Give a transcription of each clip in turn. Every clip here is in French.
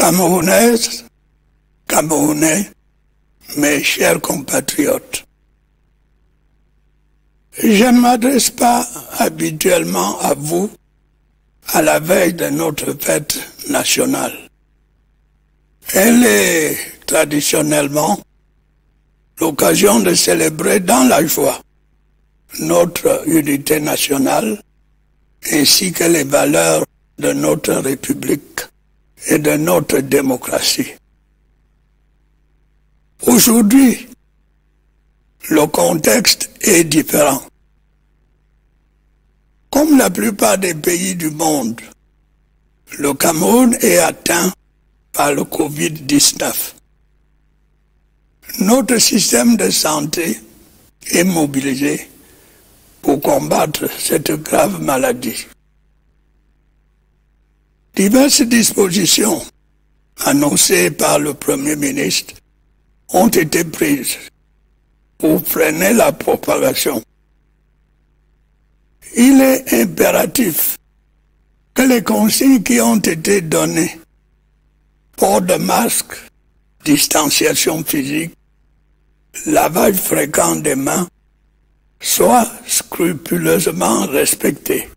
Camerounaises, Camerounais, mes chers compatriotes, je ne m'adresse pas habituellement à vous à la veille de notre fête nationale. Elle est traditionnellement l'occasion de célébrer dans la joie notre unité nationale ainsi que les valeurs de notre République et de notre démocratie. Aujourd'hui, le contexte est différent. Comme la plupart des pays du monde, le Cameroun est atteint par le Covid-19. Notre système de santé est mobilisé pour combattre cette grave maladie. Diverses dispositions annoncées par le Premier ministre ont été prises pour freiner la propagation. Il est impératif que les consignes qui ont été données, port de masque, distanciation physique, lavage fréquent des mains, soient scrupuleusement respectées.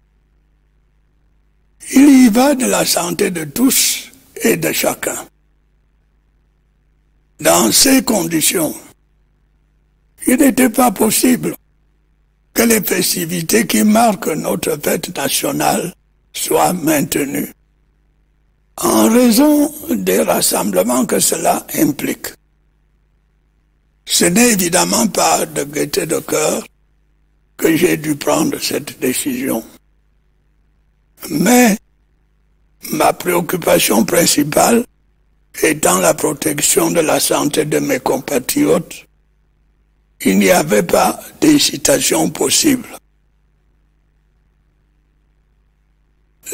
Il y va de la santé de tous et de chacun. Dans ces conditions, il n'était pas possible que les festivités qui marquent notre fête nationale soient maintenues, en raison des rassemblements que cela implique. Ce n'est évidemment pas de gaieté de cœur que j'ai dû prendre cette décision. Mais ma préoccupation principale étant la protection de la santé de mes compatriotes, il n'y avait pas d'hésitation possible.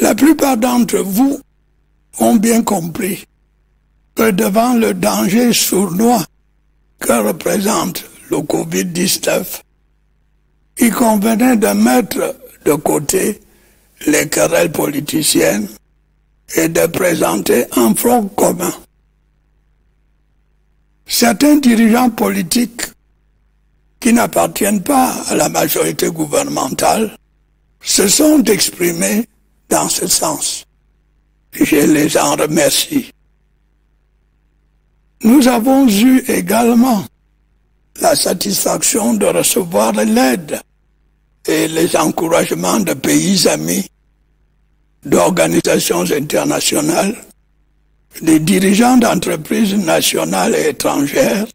La plupart d'entre vous ont bien compris que devant le danger sournois que représente le Covid-19, il convenait de mettre de côté les querelles politiciennes et de présenter un front commun. Certains dirigeants politiques qui n'appartiennent pas à la majorité gouvernementale se sont exprimés dans ce sens. Je les en remercie. Nous avons eu également la satisfaction de recevoir l'aide et les encouragements de pays amis, d'organisations internationales, des dirigeants d'entreprises nationales et étrangères,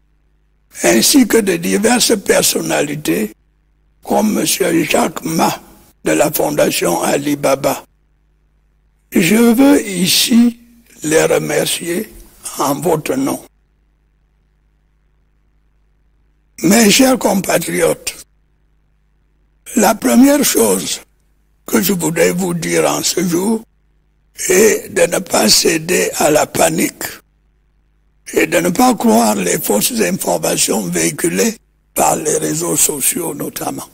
ainsi que de diverses personnalités comme M. Jacques Ma de la Fondation Alibaba. Je veux ici les remercier en votre nom. Mes chers compatriotes, la première chose que je voudrais vous dire en ce jour est de ne pas céder à la panique et de ne pas croire les fausses informations véhiculées par les réseaux sociaux notamment.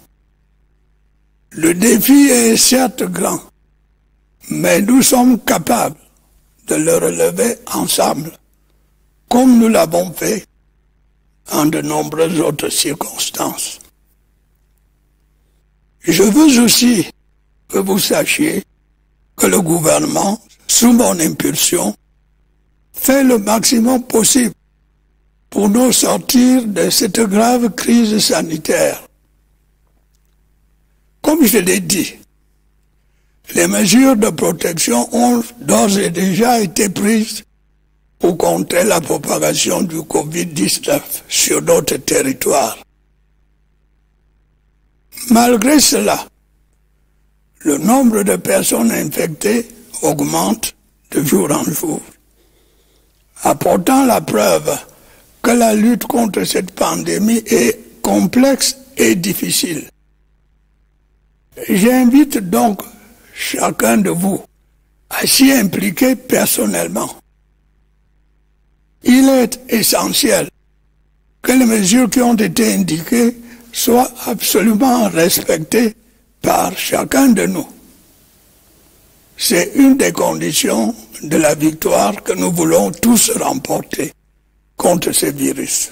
Le défi est certes grand, mais nous sommes capables de le relever ensemble, comme nous l'avons fait en de nombreuses autres circonstances. Je veux aussi que vous sachiez que le gouvernement, sous mon impulsion, fait le maximum possible pour nous sortir de cette grave crise sanitaire. Comme je l'ai dit, les mesures de protection ont d'ores et déjà été prises pour contrer la propagation du Covid-19 sur notre territoire. Malgré cela, le nombre de personnes infectées augmente de jour en jour, apportant la preuve que la lutte contre cette pandémie est complexe et difficile. J'invite donc chacun de vous à s'y impliquer personnellement. Il est essentiel que les mesures qui ont été indiquées soient absolument respectées par chacun de nous. C'est une des conditions de la victoire que nous voulons tous remporter contre ce virus.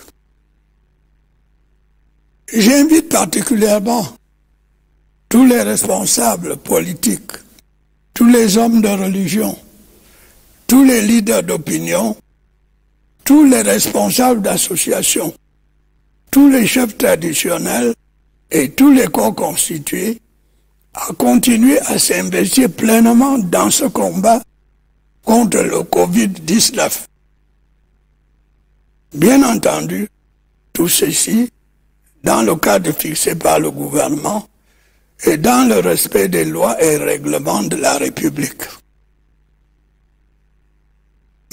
J'invite particulièrement tous les responsables politiques, tous les hommes de religion, tous les leaders d'opinion, tous les responsables d'associations, tous les chefs traditionnels et tous les corps constitués à continuer à s'investir pleinement dans ce combat contre le Covid-19. Bien entendu, tout ceci dans le cadre fixé par le gouvernement et dans le respect des lois et règlements de la République.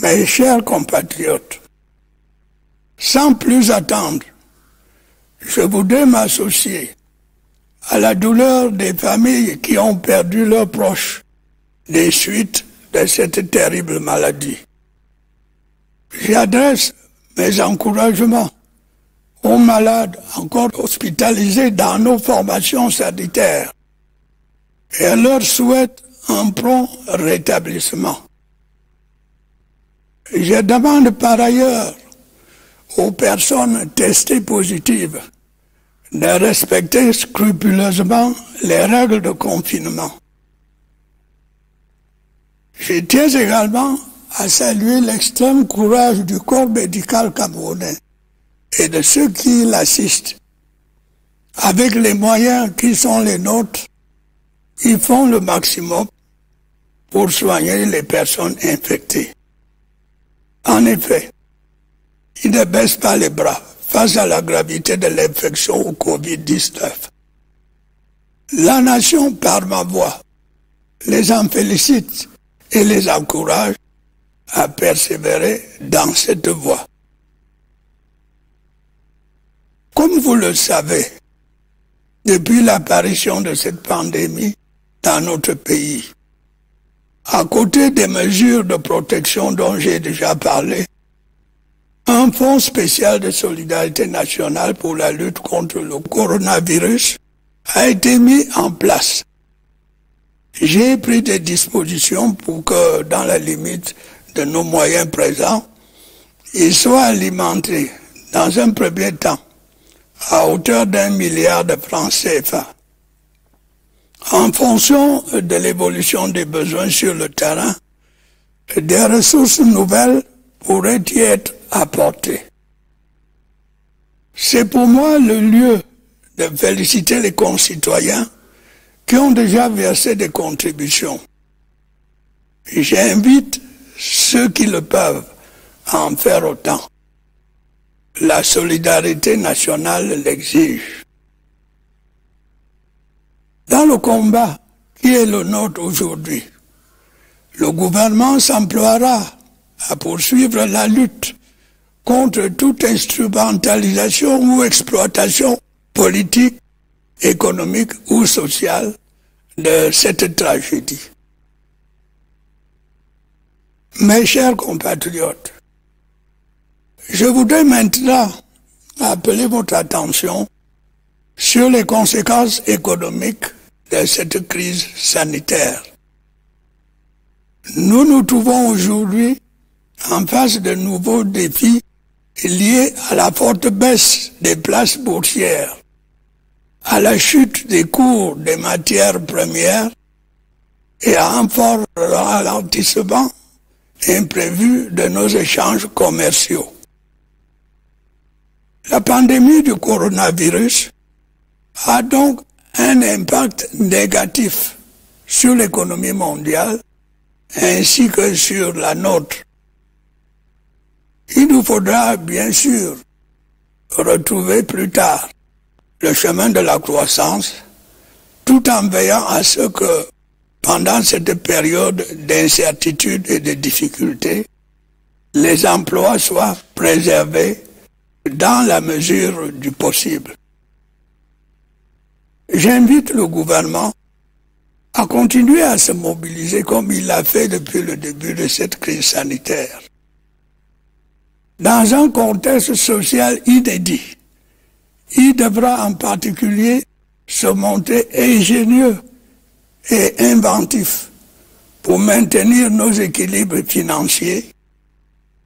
Mes chers compatriotes, sans plus attendre, je voudrais m'associer à la douleur des familles qui ont perdu leurs proches des suites de cette terrible maladie. J'adresse mes encouragements aux malades encore hospitalisés dans nos formations sanitaires et leur souhaite un prompt rétablissement. Je demande par ailleurs aux personnes testées positives de respecter scrupuleusement les règles de confinement. Je tiens également à saluer l'extrême courage du corps médical camerounais et de ceux qui l'assistent. Avec les moyens qui sont les nôtres, ils font le maximum pour soigner les personnes infectées. En effet, ils ne baissent pas les bras face à la gravité de l'infection au Covid-19. La nation, par ma voix, les en félicite et les encourage à persévérer dans cette voie. Comme vous le savez, depuis l'apparition de cette pandémie dans notre pays, à côté des mesures de protection dont j'ai déjà parlé, un fonds spécial de solidarité nationale pour la lutte contre le coronavirus a été mis en place. J'ai pris des dispositions pour que, dans la limite de nos moyens présents, il soit alimenté dans un premier temps à hauteur d'1 milliard de francs CFA. En fonction de l'évolution des besoins sur le terrain, des ressources nouvelles pourraient y être apportées. C'est pour moi le lieu de féliciter les concitoyens qui ont déjà versé des contributions. J'invite ceux qui le peuvent à en faire autant. La solidarité nationale l'exige. Dans le combat qui est le nôtre aujourd'hui, le gouvernement s'emploiera à poursuivre la lutte contre toute instrumentalisation ou exploitation politique, économique ou sociale de cette tragédie. Mes chers compatriotes, je voudrais maintenant appeler votre attention sur les conséquences économiques de cette crise sanitaire. Nous nous trouvons aujourd'hui en face de nouveaux défis liés à la forte baisse des places boursières, à la chute des cours des matières premières et à un fort ralentissement imprévu de nos échanges commerciaux. La pandémie du coronavirus a donc un impact négatif sur l'économie mondiale ainsi que sur la nôtre. Il nous faudra bien sûr retrouver plus tard le chemin de la croissance tout en veillant à ce que pendant cette période d'incertitude et de difficulté, les emplois soient préservés dans la mesure du possible. J'invite le gouvernement à continuer à se mobiliser comme il l'a fait depuis le début de cette crise sanitaire. Dans un contexte social inédit, il devra en particulier se montrer ingénieux et inventif pour maintenir nos équilibres financiers,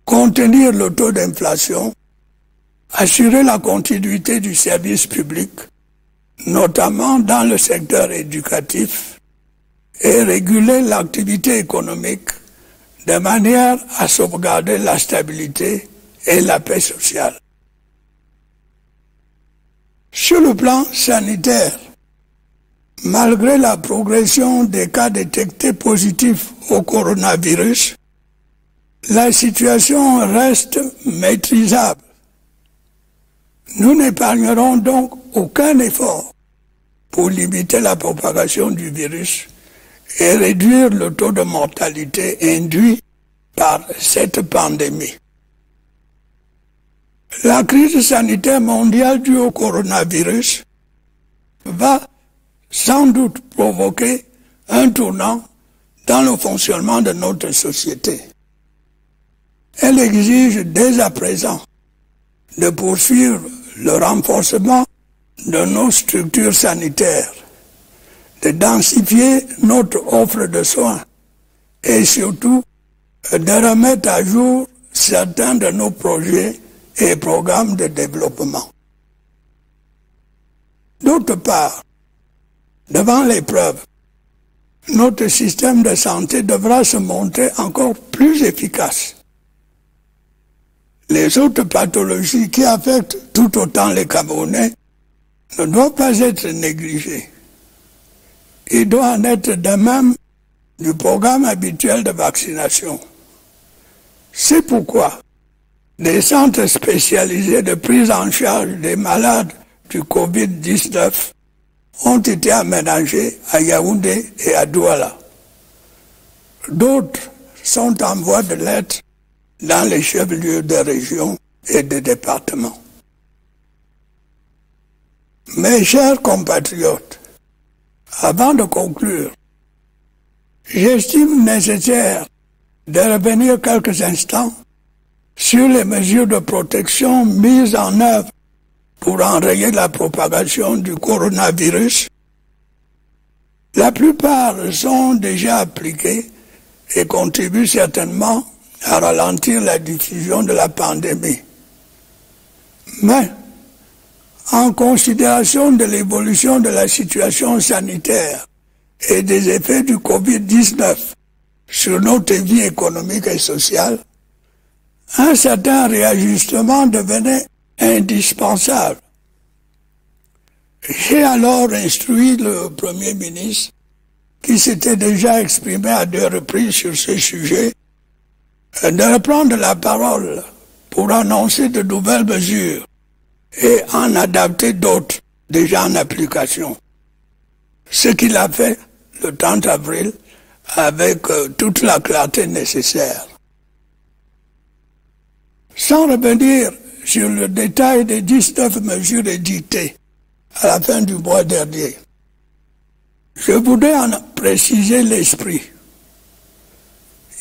contenir le taux d'inflation, assurer la continuité du service public, notamment dans le secteur éducatif, et réguler l'activité économique de manière à sauvegarder la stabilité et la paix sociale. Sur le plan sanitaire, malgré la progression des cas détectés positifs au coronavirus, la situation reste maîtrisable. Nous n'épargnerons donc aucun effort pour limiter la propagation du virus et réduire le taux de mortalité induit par cette pandémie. La crise sanitaire mondiale due au coronavirus va sans doute provoquer un tournant dans le fonctionnement de notre société. Elle exige dès à présent de poursuivre le renforcement de nos structures sanitaires, de densifier notre offre de soins et surtout de remettre à jour certains de nos projets et programmes de développement. D'autre part, devant l'épreuve, notre système de santé devra se montrer encore plus efficace. Les autres pathologies qui affectent tout autant les Camerounais ne doivent pas être négligées. Il doit en être de même du programme habituel de vaccination. C'est pourquoi des centres spécialisés de prise en charge des malades du Covid-19 ont été aménagés à Yaoundé et à Douala. D'autres sont en voie de l'être dans les chefs-lieux de région et de département. Mes chers compatriotes, avant de conclure, j'estime nécessaire de revenir quelques instants sur les mesures de protection mises en œuvre pour enrayer la propagation du coronavirus. La plupart sont déjà appliquées et contribuent certainement à ralentir la diffusion de la pandémie. Mais, en considération de l'évolution de la situation sanitaire et des effets du Covid-19 sur notre vie économique et sociale, un certain réajustement devenait indispensable. J'ai alors instruit le Premier ministre, qui s'était déjà exprimé à 2 reprises sur ce sujet, de reprendre la parole pour annoncer de nouvelles mesures et en adapter d'autres déjà en application. Ce qu'il a fait le 30 avril avec toute la clarté nécessaire. Sans revenir sur le détail des 19 mesures édictées à la fin du mois dernier, je voudrais en préciser l'esprit.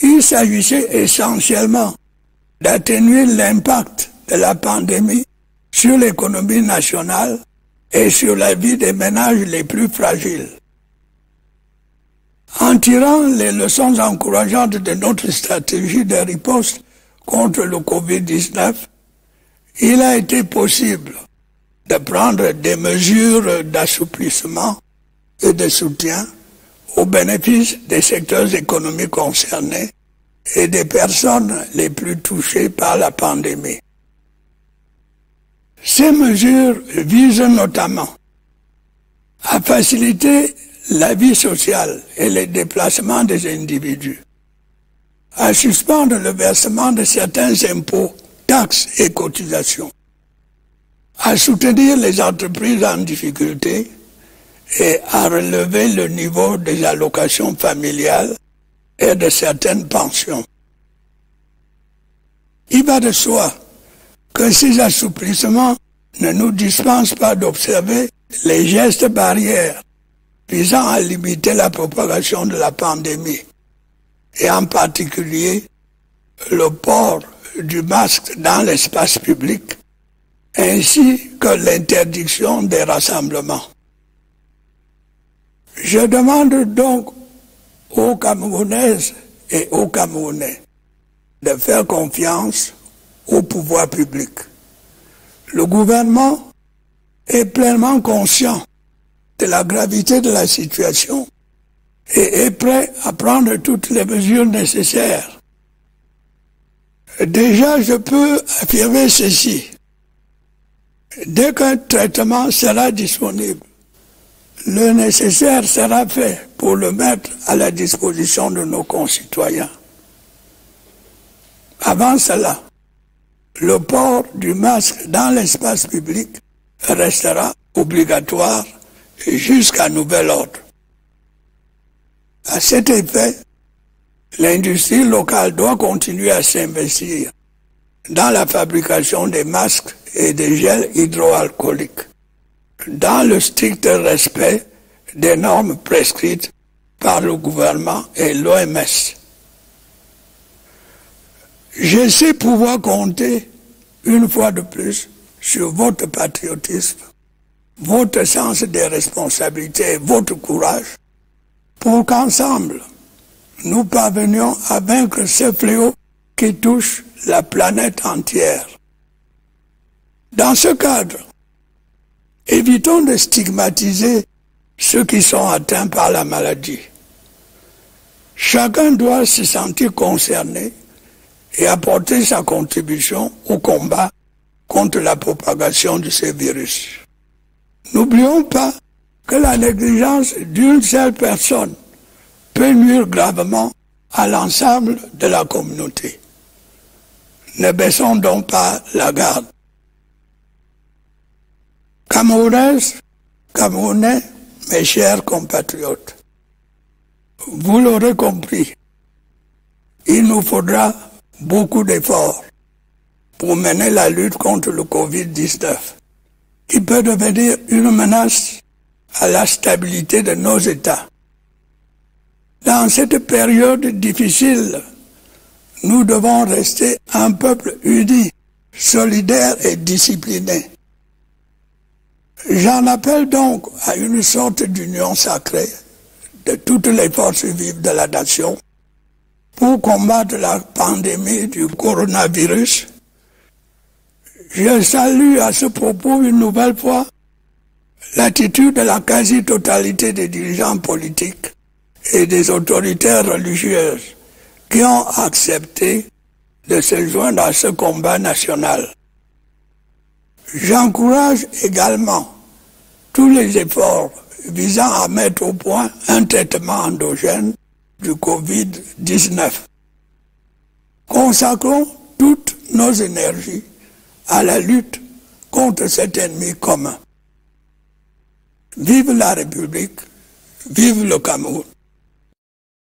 Il s'agissait essentiellement d'atténuer l'impact de la pandémie sur l'économie nationale et sur la vie des ménages les plus fragiles. En tirant les leçons encourageantes de notre stratégie de riposte contre le Covid-19, il a été possible de prendre des mesures d'assouplissement et de soutien au bénéfice des secteurs économiques concernés et des personnes les plus touchées par la pandémie. Ces mesures visent notamment à faciliter la vie sociale et les déplacements des individus, à suspendre le versement de certains impôts, taxes et cotisations, à soutenir les entreprises en difficulté et à relever le niveau des allocations familiales et de certaines pensions. Il va de soi que ces assouplissements ne nous dispensent pas d'observer les gestes barrières visant à limiter la propagation de la pandémie, et en particulier le port du masque dans l'espace public, ainsi que l'interdiction des rassemblements. Je demande donc aux aux Camerounaises et aux Camerounais de faire confiance au pouvoir public. Le gouvernement est pleinement conscient de la gravité de la situation et est prêt à prendre toutes les mesures nécessaires. Déjà, je peux affirmer ceci. Dès qu'un traitement sera disponible, le nécessaire sera fait pour le mettre à la disposition de nos concitoyens. Avant cela, le port du masque dans l'espace public restera obligatoire jusqu'à nouvel ordre. À cet effet, l'industrie locale doit continuer à s'investir dans la fabrication des masques et des gels hydroalcooliques, dans le strict respect des normes prescrites par le gouvernement et l'OMS. Je sais pouvoir compter, une fois de plus, sur votre patriotisme, votre sens des responsabilités et votre courage, pour qu'ensemble, nous parvenions à vaincre ce fléau qui touche la planète entière. Dans ce cadre, évitons de stigmatiser ceux qui sont atteints par la maladie. Chacun doit se sentir concerné et apporter sa contribution au combat contre la propagation de ce virus. N'oublions pas que la négligence d'une seule personne peut nuire gravement à l'ensemble de la communauté. Ne baissons donc pas la garde. Camerounaises, Camerounais, mes chers compatriotes, vous l'aurez compris, il nous faudra beaucoup d'efforts pour mener la lutte contre le Covid-19, qui peut devenir une menace à la stabilité de nos États. Dans cette période difficile, nous devons rester un peuple uni, solidaire et discipliné. J'en appelle donc à une sorte d'union sacrée de toutes les forces vives de la nation pour combattre la pandémie du coronavirus. Je salue à ce propos une nouvelle fois l'attitude de la quasi-totalité des dirigeants politiques et des autorités religieuses qui ont accepté de se joindre à ce combat national. J'encourage également tous les efforts visant à mettre au point un traitement endogène du Covid-19. Consacrons toutes nos énergies à la lutte contre cet ennemi commun. Vive la République, vive le Cameroun.